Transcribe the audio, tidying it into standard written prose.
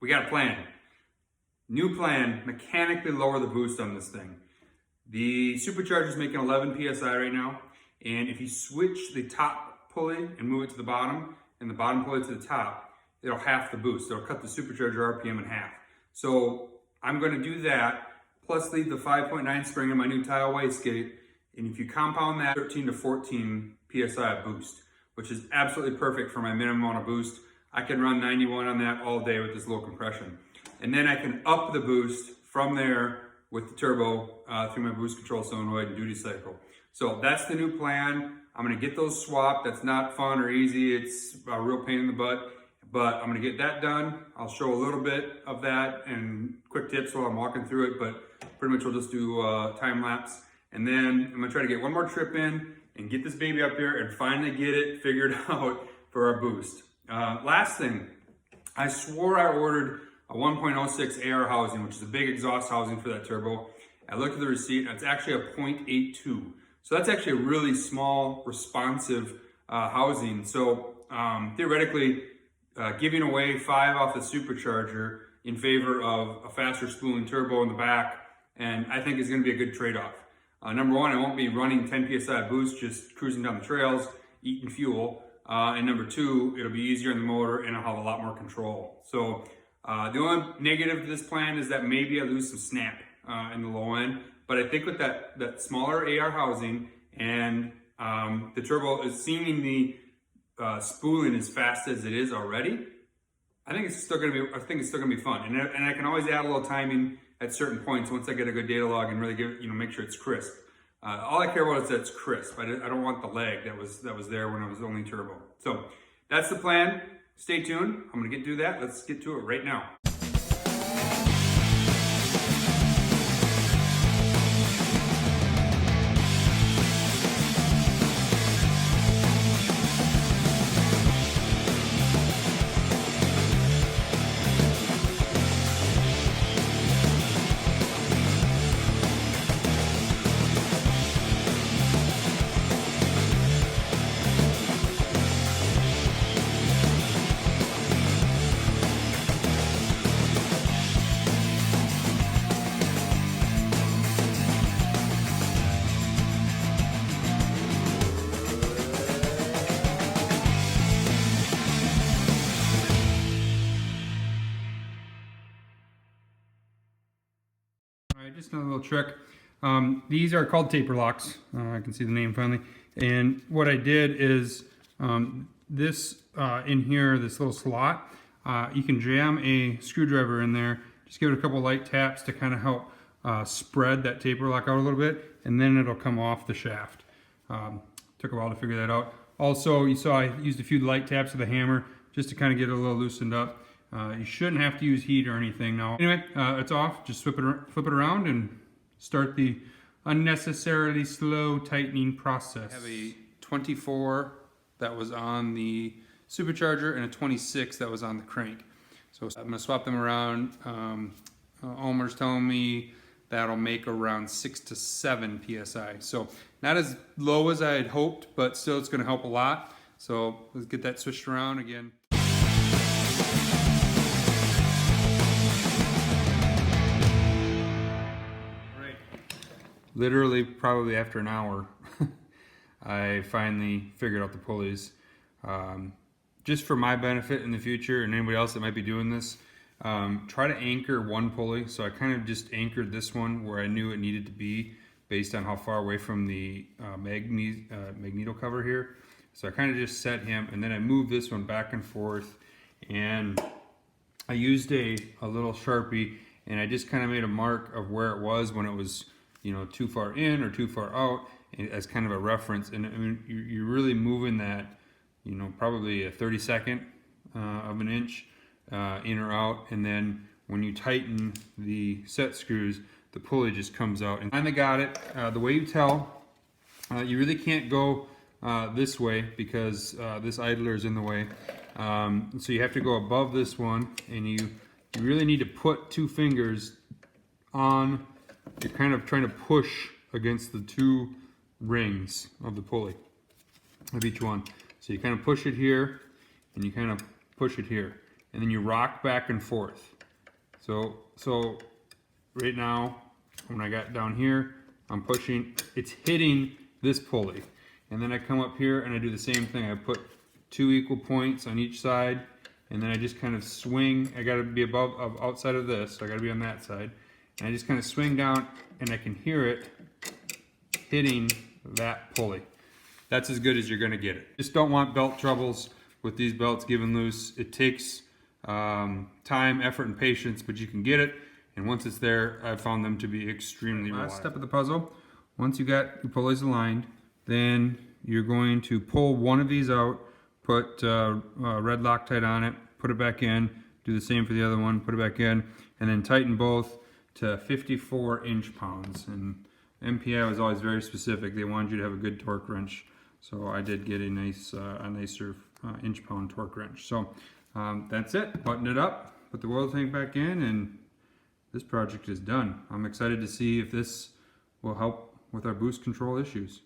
we got a plan. New plan, mechanically lower the boost on this thing. The supercharger is making 11 PSI right now. And if you switch the top pulley and move it to the bottom and the bottom pulley to the top, it'll half the boost. It'll cut the supercharger RPM in half. So I'm gonna do that, plus leave the 5.9 spring in my new tile wastegate. And if you compound that, 13 to 14 PSI boost, which is absolutely perfect for my minimum amount of boost. I can run 91 on that all day with this low compression. And then I can up the boost from there with the turbo through my boost control solenoid and duty cycle. So that's the new plan. I'm gonna get those swapped. That's not fun or easy. It's a real pain in the butt, but I'm gonna get that done. I'll show a little bit of that and quick tips while I'm walking through it, but pretty much we'll just do time lapse. And then I'm gonna try to get one more trip in and get this baby up here and finally get it figured out for our boost. Last thing, I swore I ordered a 1.06 AR housing, which is a big exhaust housing for that turbo. I looked at the receipt, and it's actually a 0.82. So that's actually a really small, responsive housing. So theoretically, giving away 5 off the supercharger in favor of a faster spooling turbo in the back, and I think is gonna be a good trade-off. Number one, I won't be running 10 PSI boost, just cruising down the trails, eating fuel. And number two, it'll be easier in the motor and I'll have a lot more control. So the only negative to this plan is that maybe I lose some snap in the low end. But I think with that smaller AR housing and the turbo is seemingly spooling as fast as it is already, I think it's still gonna be fun. And I can always add a little timing at certain points once I get a good data log and really make sure it's crisp. All I care about is that it's crisp. I don't want the lag that was there when I was only turbo. So that's the plan. Stay tuned. I'm gonna get to that. Let's get to it right now. Just another little trick. These are called taper locks. I can see the name finally. And what I did is this in here, this little slot, you can jam a screwdriver in there. Just give it a couple light taps to kind of help spread that taper lock out a little bit, and then it'll come off the shaft. Took a while to figure that out. Also, you saw I used a few light taps with a hammer just to kind of get it a little loosened up. You shouldn't have to use heat or anything now. Anyway, it's off. Just flip it around and start the unnecessarily slow tightening process. I have a 24 that was on the supercharger and a 26 that was on the crank. So I'm gonna swap them around. Omer's telling me that'll make around 6 to 7 PSI. So not as low as I had hoped, but still it's gonna help a lot. So let's get that switched around again. Literally, probably after an hour, I finally figured out the pulleys. Just for my benefit in the future and anybody else that might be doing this, try to anchor one pulley. So I kind of just anchored this one where I knew it needed to be based on how far away from the magneto cover here. So I kind of just set him, and then I moved this one back and forth, and I used a little Sharpie, and I just kind of made a mark of where it was when it was, too far in or too far out as kind of a reference. And I mean, you're really moving that, probably a 32nd of an inch in or out. And then when you tighten the set screws, the pulley just comes out. And I finally got it. The way you tell, you really can't go this way because this idler is in the way. So you have to go above this one, and you really need to put 2 fingers on. You're kind of trying to push against the 2 rings of the pulley of each one. So you kind of push it here, and you kind of push it here, and then you rock back and forth. So right now, when I got down here, I'm pushing, it's hitting this pulley. And then I come up here and I do the same thing. I put 2 equal points on each side, and then I just kind of swing. I gotta be outside of this, so I gotta be on that side. And I just kind of swing down, and I can hear it hitting that pulley. That's as good as you're gonna get it. Just don't want belt troubles with these belts given loose. It takes time, effort, and patience, but you can get it. And once it's there, I've found them to be extremely reliable. Last step of the puzzle, once you got your pulleys aligned, then you're going to pull one of these out, put red Loctite on it, put it back in, do the same for the other one, put it back in, and then tighten both to 54 inch-pounds. And MPI was always very specific. They wanted you to have a good torque wrench. So I did get a nicer inch-pound torque wrench. So that's it. Button it up, put the oil tank back in, and this project is done. I'm excited to see if this will help with our boost control issues.